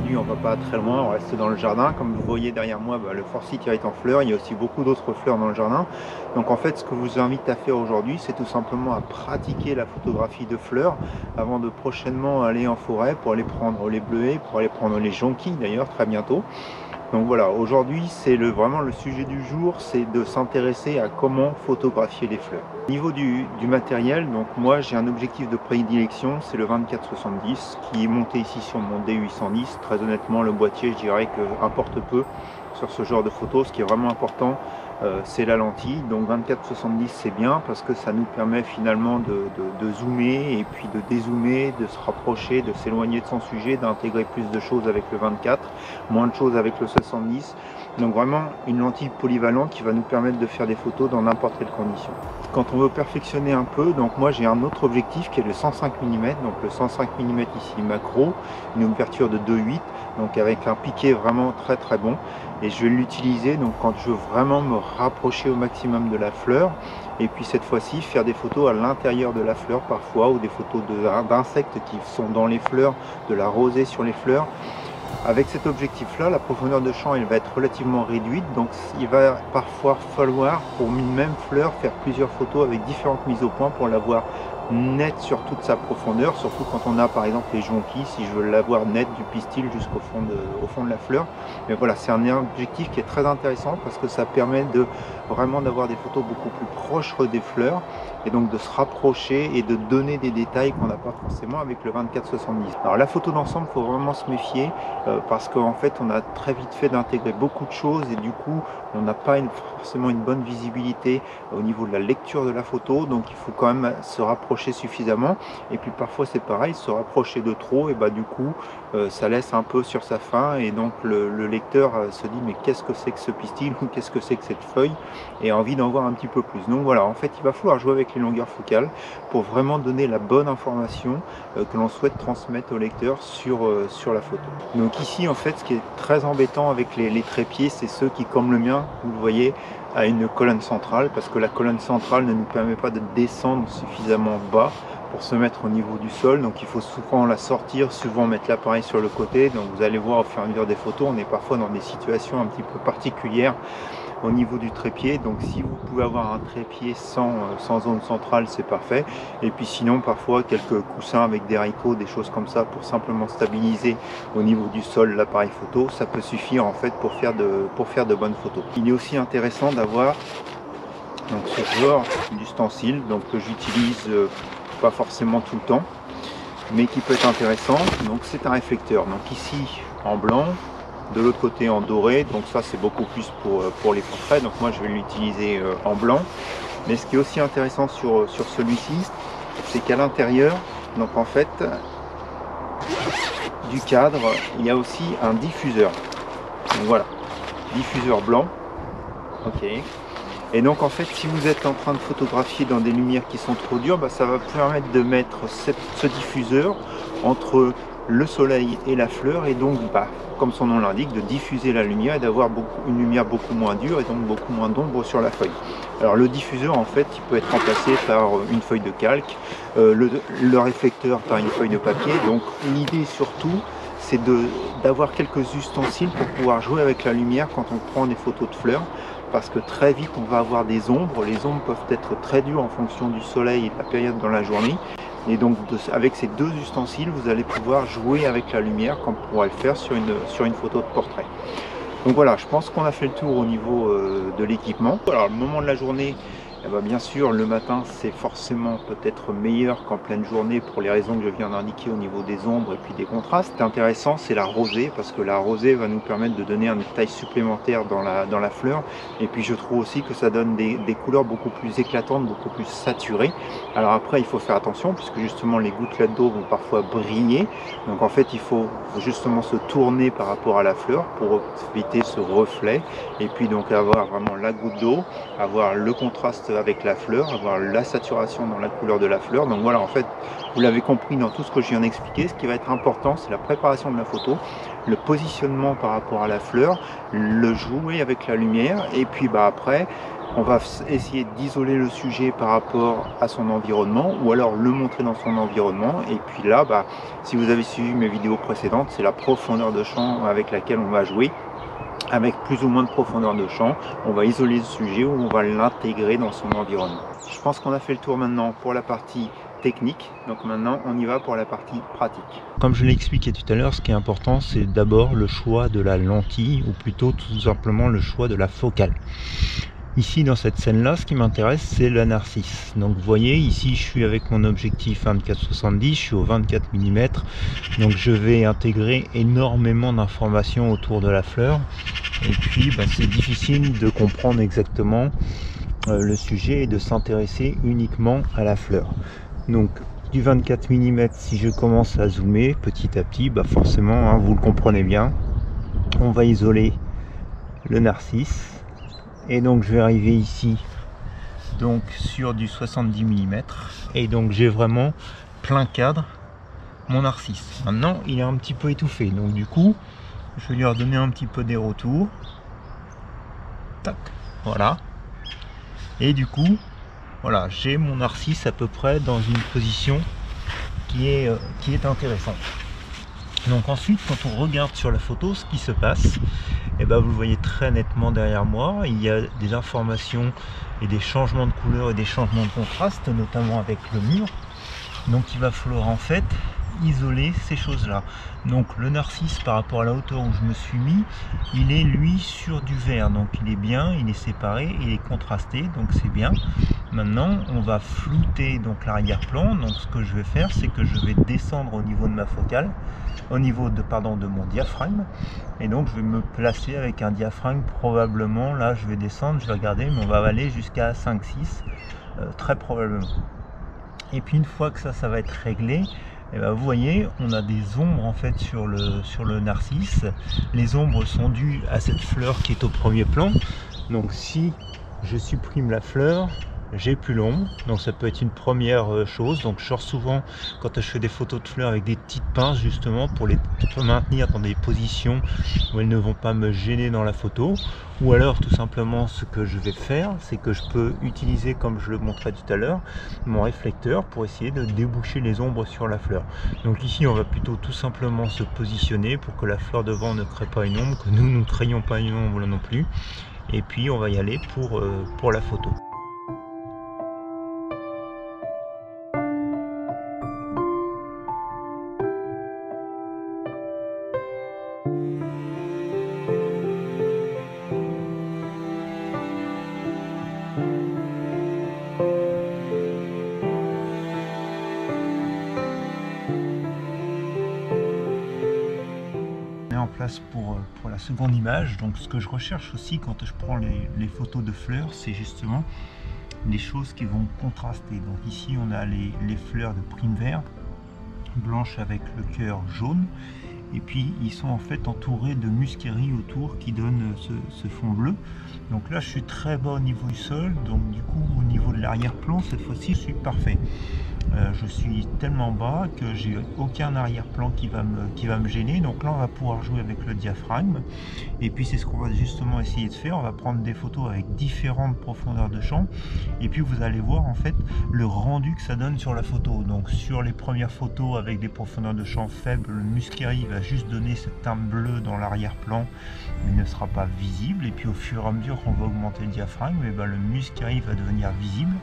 aujourd'hui on va pas très loin, on reste dans le jardin. Comme vous voyez derrière moi, le forsythia est en fleurs, il y a aussi beaucoup d'autres fleurs dans le jardin. Donc en fait ce que je vous invite à faire aujourd'hui, c'est tout simplement à pratiquer la photographie de fleurs avant de prochainement aller en forêt pour aller prendre les bleuets, pour aller prendre les jonquilles d'ailleurs très bientôt. Donc voilà, aujourd'hui c'est vraiment le sujet du jour, c'est de s'intéresser à comment photographier les fleurs. Au niveau du matériel, donc moi j'ai un objectif de prédilection, c'est le 24-70 qui est monté ici sur mon D810. Très honnêtement, le boîtier, je dirais que importe peu sur ce genre de photos. Ce qui est vraiment important, c'est la lentille. Donc 24-70 c'est bien parce que ça nous permet finalement de zoomer et puis de dézoomer, de se rapprocher, de s'éloigner de son sujet, d'intégrer plus de choses avec le 24, moins de choses avec le 70. Donc vraiment une lentille polyvalente qui va nous permettre de faire des photos dans n'importe quelle condition. Quand on veut perfectionner un peu, donc moi j'ai un autre objectif qui est le 105 mm, donc le 105 mm ici macro, une ouverture de 2,8, donc avec un piqué vraiment très bon, et je vais l'utiliser donc quand je veux vraiment me rapprocher au maximum de la fleur, et puis cette fois-ci faire des photos à l'intérieur de la fleur parfois, ou des photos d'insectes qui sont dans les fleurs, de la rosée sur les fleurs. Avec cet objectif-là, la profondeur de champ elle va être relativement réduite, donc il va parfois falloir, pour une même fleur, faire plusieurs photos avec différentes mises au point pour l'avoir nette sur toute sa profondeur, surtout quand on a par exemple les jonquilles, si je veux l'avoir nette du pistil jusqu'au fond de la fleur. Mais voilà, c'est un objectif qui est très intéressant parce que ça permet vraiment d'avoir des photos beaucoup plus proches des fleurs et donc de se rapprocher et de donner des détails qu'on n'a pas forcément avec le 24-70. Alors la photo d'ensemble, il faut vraiment se méfier parce qu'en fait on a très vite fait d'intégrer beaucoup de choses et du coup on n'a pas forcément une bonne visibilité au niveau de la lecture de la photo, donc il faut quand même se rapprocher suffisamment. Et puis parfois c'est pareil, se rapprocher de trop et du coup ça laisse un peu sur sa fin et donc le lecteur se dit mais qu'est-ce que c'est que ce pistil ou qu'est-ce que c'est que cette feuille, et a envie d'en voir un petit peu plus. Donc voilà, en fait il va falloir jouer avec les longueurs focales pour vraiment donner la bonne information que l'on souhaite transmettre au lecteur sur la photo. Donc ici en fait ce qui est très embêtant avec les trépieds, c'est ceux qui, comme le mien, vous le voyez, a une colonne centrale, parce que la colonne centrale ne nous permet pas de descendre suffisamment bas pour se mettre au niveau du sol. Donc il faut souvent la sortir, souvent mettre l'appareil sur le côté. Donc vous allez voir au fur et à mesure des photos, on est parfois dans des situations un petit peu particulières au niveau du trépied. Donc si vous pouvez avoir un trépied sans zone centrale, c'est parfait. Et puis sinon parfois quelques coussins avec des haricots, des choses comme ça pour simplement stabiliser au niveau du sol l'appareil photo, ça peut suffire en fait pour faire de bonnes photos. Il est aussi intéressant d'avoir donc ce genre d'ustensile donc que j'utilise pas forcément tout le temps, mais qui peut être intéressant. Donc c'est un réflecteur, donc ici en blanc, de l'autre côté en doré, donc ça c'est beaucoup plus pour les portraits, donc moi je vais l'utiliser en blanc. Mais ce qui est aussi intéressant sur celui-ci, c'est qu'à l'intérieur, donc en fait du cadre, il y a aussi un diffuseur. Donc voilà, diffuseur blanc, ok. Et donc en fait si vous êtes en train de photographier dans des lumières qui sont trop dures, ça va permettre de mettre ce diffuseur entre le soleil et la fleur, et donc comme son nom l'indique, de diffuser la lumière et d'avoir une lumière beaucoup moins dure et donc beaucoup moins d'ombre sur la feuille. Alors le diffuseur en fait il peut être remplacé par une feuille de calque, le réflecteur par une feuille de papier. Donc l'idée surtout c'est d'avoir quelques ustensiles pour pouvoir jouer avec la lumière quand on prend des photos de fleurs, parce que très vite on va avoir des ombres. Les ombres peuvent être très dures en fonction du soleil et de la période dans la journée. Et donc avec ces deux ustensiles, vous allez pouvoir jouer avec la lumière comme on pourrait le faire sur une photo de portrait. Donc voilà, je pense qu'on a fait le tour au niveau de l'équipement. Alors le moment de la journée, bien sûr le matin c'est forcément peut-être meilleur qu'en pleine journée pour les raisons que je viens d'indiquer au niveau des ombres et puis des contrastes. Ce qui est intéressant c'est la rosée, parce que la rosée va nous permettre de donner un détail supplémentaire dans la fleur, et puis je trouve aussi que ça donne des couleurs beaucoup plus éclatantes, beaucoup plus saturées. Alors après il faut faire attention puisque justement les gouttelettes d'eau vont parfois briller, donc en fait il faut justement se tourner par rapport à la fleur pour éviter ce reflet, et puis donc avoir vraiment la goutte d'eau, avoir le contraste avec la fleur, avoir la saturation dans la couleur de la fleur. Donc voilà, en fait, vous l'avez compris dans tout ce que je viens d'expliquer, ce qui va être important, c'est la préparation de la photo, le positionnement par rapport à la fleur, le jouer avec la lumière, et puis après, on va essayer d'isoler le sujet par rapport à son environnement, ou alors le montrer dans son environnement. Et puis là, si vous avez suivi mes vidéos précédentes, c'est la profondeur de champ avec laquelle on va jouer. Avec plus ou moins de profondeur de champ, on va isoler le sujet ou on va l'intégrer dans son environnement. Je pense qu'on a fait le tour maintenant pour la partie technique, donc maintenant on y va pour la partie pratique. Comme je l'ai expliqué tout à l'heure, ce qui est important, c'est d'abord le choix de la lentille, ou plutôt tout simplement le choix de la focale. Ici dans cette scène là, ce qui m'intéresse, c'est la narcisse. Donc vous voyez, ici je suis avec mon objectif 24-70, je suis au 24 mm, donc je vais intégrer énormément d'informations autour de la fleur, et puis c'est difficile de comprendre exactement le sujet et de s'intéresser uniquement à la fleur. Donc du 24 mm, si je commence à zoomer petit à petit, forcément, vous le comprenez bien, on va isoler le narcisse. Et donc je vais arriver ici donc sur du 70 mm, et donc j'ai vraiment plein cadre mon narcisse. Maintenant il est un petit peu étouffé, donc du coup je vais lui redonner un petit peu des retours. Tac, voilà. Et du coup voilà, j'ai mon narcisse à peu près dans une position qui est intéressante. Donc ensuite, quand on regarde sur la photo ce qui se passe, vous le voyez très nettement derrière moi, il y a des informations et des changements de couleur et des changements de contraste, notamment avec le mur. Donc il va falloir en fait isoler ces choses là. Donc le narcisse, par rapport à la hauteur où je me suis mis, il est lui sur du vert, donc il est bien, il est séparé, il est contrasté, donc c'est bien. Maintenant on va flouter donc l'arrière-plan. Donc ce que je vais faire, c'est que je vais descendre au niveau de ma focale, au niveau de mon diaphragme, et donc je vais me placer avec un diaphragme probablement, là je vais descendre, je vais regarder, mais on va aller jusqu'à 5-6 très probablement. Et puis une fois que ça va être réglé, vous voyez, on a des ombres en fait sur le narcisse. Les ombres sont dues à cette fleur qui est au premier plan. Donc si je supprime la fleur, j'ai plus l'ombre, donc ça peut être une première chose. Donc je sors souvent quand je fais des photos de fleurs avec des petites pinces, justement pour les maintenir dans des positions où elles ne vont pas me gêner dans la photo. Ou alors tout simplement, ce que je vais faire, c'est que je peux utiliser, comme je le montrais tout à l'heure, mon réflecteur pour essayer de déboucher les ombres sur la fleur. Donc ici on va plutôt tout simplement se positionner pour que la fleur devant ne crée pas une ombre, que nous ne créions pas une ombre là non plus, et puis on va y aller pour la photo. En place pour la seconde image. Donc ce que je recherche aussi quand je prends les photos de fleurs, c'est justement les choses qui vont contraster. Donc ici on a les fleurs de prime vert blanches avec le cœur jaune, et puis ils sont en fait entourés de musquerie autour qui donne ce fond bleu. Donc là je suis très bas au niveau du sol, donc du coup au niveau de l'arrière-plan cette fois-ci je suis parfait. Je suis tellement bas que j'ai aucun arrière-plan qui va me gêner. Donc là on va pouvoir jouer avec le diaphragme, et puis c'est ce qu'on va justement essayer de faire. On va prendre des photos avec différentes profondeurs de champ, et puis vous allez voir en fait le rendu que ça donne sur la photo. Donc sur les premières photos avec des profondeurs de champ faibles, le musquerie va juste donner cette teinte bleue dans l'arrière-plan, mais ne sera pas visible. Et puis au fur et à mesure qu'on va augmenter le diaphragme, le musquerie va devenir visible.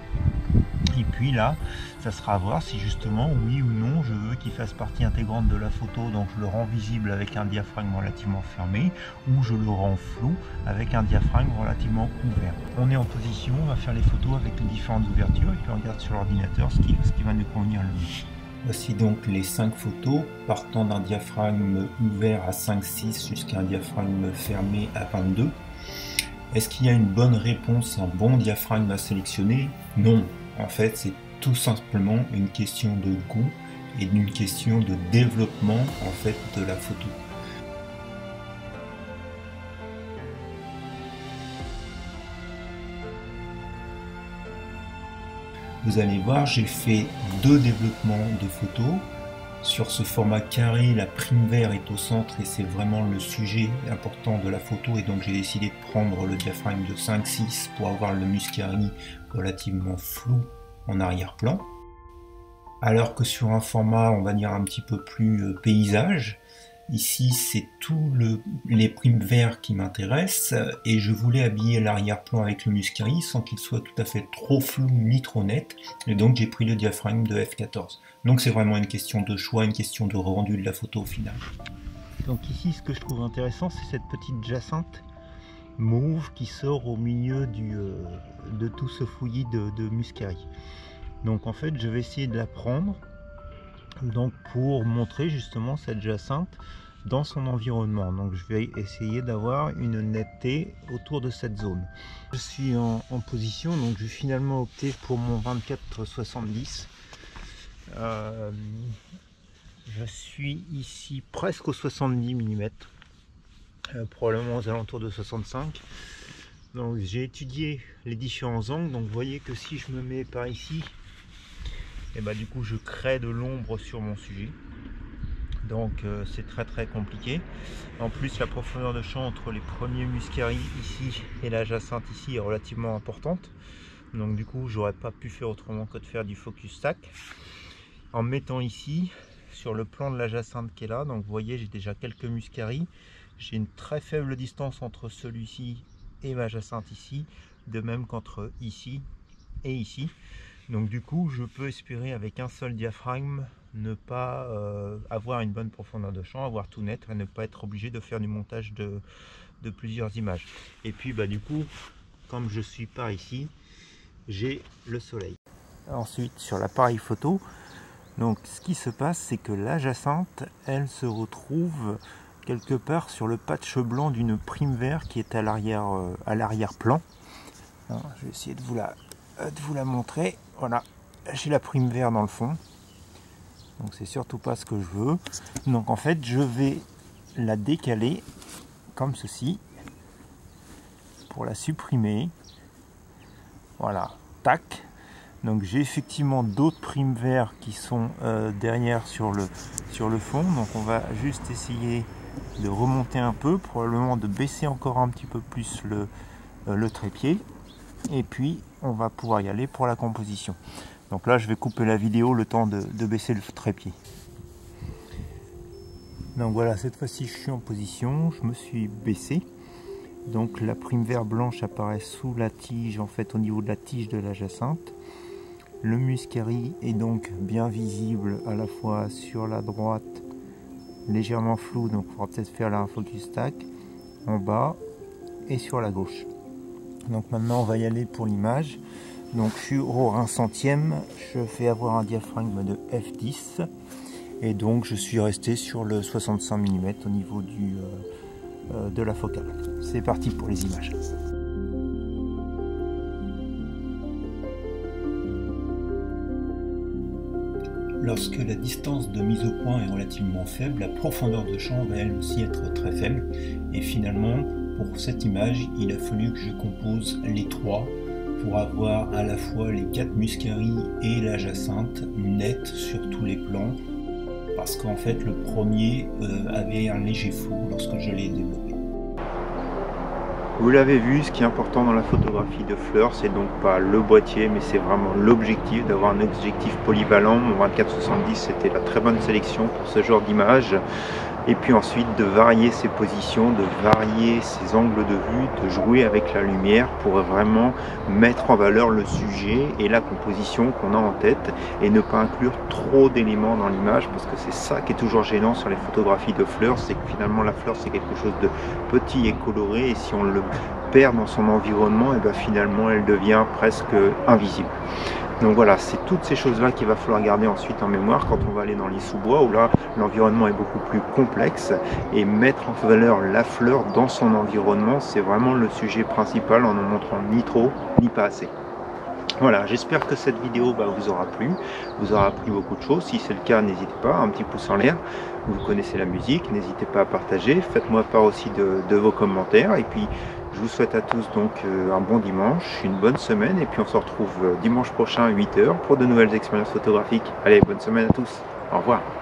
Et puis là, ça sera à voir si justement, oui ou non, je veux qu'il fasse partie intégrante de la photo, donc je le rends visible avec un diaphragme relativement fermé, ou je le rends flou avec un diaphragme relativement ouvert. On est en position, on va faire les photos avec les différentes ouvertures, et puis on regarde sur l'ordinateur ce qui va nous convenir le mieux. Voici donc les 5 photos, partant d'un diaphragme ouvert à 5,6 jusqu'à un diaphragme fermé à 22. Est-ce qu'il y a une bonne réponse, un bon diaphragme à sélectionner? Non. En fait, c'est tout simplement une question de goût et une question de développement en fait de la photo. Vous allez voir, j'ai fait 2 développements de photos. Sur ce format carré, la prime vert est au centre et c'est vraiment le sujet important de la photo, et donc j'ai décidé de prendre le diaphragme de 5-6 pour avoir le Muscari relativement flou en arrière-plan. Alors que sur un format, on va dire un petit peu plus paysage, ici c'est tous les primes verts qui m'intéressent, et je voulais habiller l'arrière-plan avec le Muscari sans qu'il soit tout à fait trop flou ni trop net, et donc j'ai pris le diaphragme de f14. Donc c'est vraiment une question de choix, une question de rendu de la photo au final. Donc ici, ce que je trouve intéressant, c'est cette petite jacinthe mauve qui sort au milieu de tout ce fouillis de Muscari. Donc en fait, je vais essayer de la prendre donc pour montrer justement cette jacinthe dans son environnement. Donc je vais essayer d'avoir une netteté autour de cette zone. Je suis en position, donc je vais finalement opter pour mon 24-70. Je suis ici presque aux 70 mm, probablement aux alentours de 65. Donc j'ai étudié les différents angles, donc vous voyez que si je me mets par ici, et bah du coup je crée de l'ombre sur mon sujet, donc c'est très compliqué. En plus, la profondeur de champ entre les premiers Muscari ici et la jacinthe ici est relativement importante, donc du coup j'aurais pas pu faire autrement que de faire du focus stack en mettant ici sur le plan de la jacinthe qui est là. Donc vous voyez, j'ai déjà quelques Muscari, j'ai une très faible distance entre celui-ci et ma jacinthe ici, de même qu'entre ici et ici. Donc du coup, je peux espérer avec un seul diaphragme ne pas avoir une bonne profondeur de champ, avoir tout net et ne pas être obligé de faire du montage de plusieurs images. Et puis bah du coup, comme je suis par ici, j'ai le soleil. Ensuite, sur l'appareil photo, donc ce qui se passe, c'est que la jacinthe, elle se retrouve quelque part sur le patch blanc d'une prime vert qui est à l'arrière-plan. Je vais essayer de vous la montrer. Voilà, j'ai la prime vert dans le fond, donc c'est surtout pas ce que je veux. Donc en fait, je vais la décaler comme ceci pour la supprimer. Voilà, tac. Donc j'ai effectivement d'autres primes verts qui sont derrière sur le fond. Donc on va juste essayer de remonter un peu, probablement de baisser encore un petit peu plus le trépied. Et puis on va pouvoir y aller pour la composition. Donc là je vais couper la vidéo le temps de baisser le trépied. Donc voilà, cette fois-ci je suis en position, je me suis baissé. Donc la prime vert blanche apparaît sous la tige, en fait au niveau de la tige de la jacinthe. Le Muscari est donc bien visible à la fois sur la droite, légèrement flou, donc il faudra peut-être faire là un focus stack, en bas et sur la gauche. Donc maintenant on va y aller pour l'image. Donc je suis au 1 centième, je fais avoir un diaphragme de f10 et donc je suis resté sur le 65 mm au niveau de la focale. C'est parti pour les images. Lorsque la distance de mise au point est relativement faible, la profondeur de champ va elle aussi être très faible. Et finalement, pour cette image, il a fallu que je compose les trois pour avoir à la fois les 4 Muscari et la jacinthe nettes sur tous les plans. Parce qu'en fait, le premier avait un léger flou lorsque je l'ai développé. Vous l'avez vu, ce qui est important dans la photographie de fleurs, c'est donc pas le boîtier, mais c'est vraiment l'objectif, d'avoir un objectif polyvalent. Mon 24-70, c'était la très bonne sélection pour ce genre d'image. Et puis ensuite de varier ses positions, de varier ses angles de vue, de jouer avec la lumière pour vraiment mettre en valeur le sujet et la composition qu'on a en tête et ne pas inclure trop d'éléments dans l'image, parce que c'est ça qui est toujours gênant sur les photographies de fleurs, c'est que finalement la fleur c'est quelque chose de petit et coloré, et si on le perd dans son environnement, et bien finalement elle devient presque invisible. Donc voilà, c'est toutes ces choses-là qu'il va falloir garder ensuite en mémoire quand on va aller dans les sous-bois, où là, l'environnement est beaucoup plus complexe, et mettre en valeur la fleur dans son environnement, c'est vraiment le sujet principal, en ne montrant ni trop, ni pas assez. Voilà, j'espère que cette vidéo vous aura plu, vous aura appris beaucoup de choses. Si c'est le cas, n'hésitez pas, un petit pouce en l'air. Vous connaissez la musique, n'hésitez pas à partager. Faites-moi part aussi de vos commentaires. Et puis, Je vous souhaite à tous donc un bon dimanche, une bonne semaine, et puis on se retrouve dimanche prochain à 8 h pour de nouvelles expériences photographiques. Allez, bonne semaine à tous, au revoir.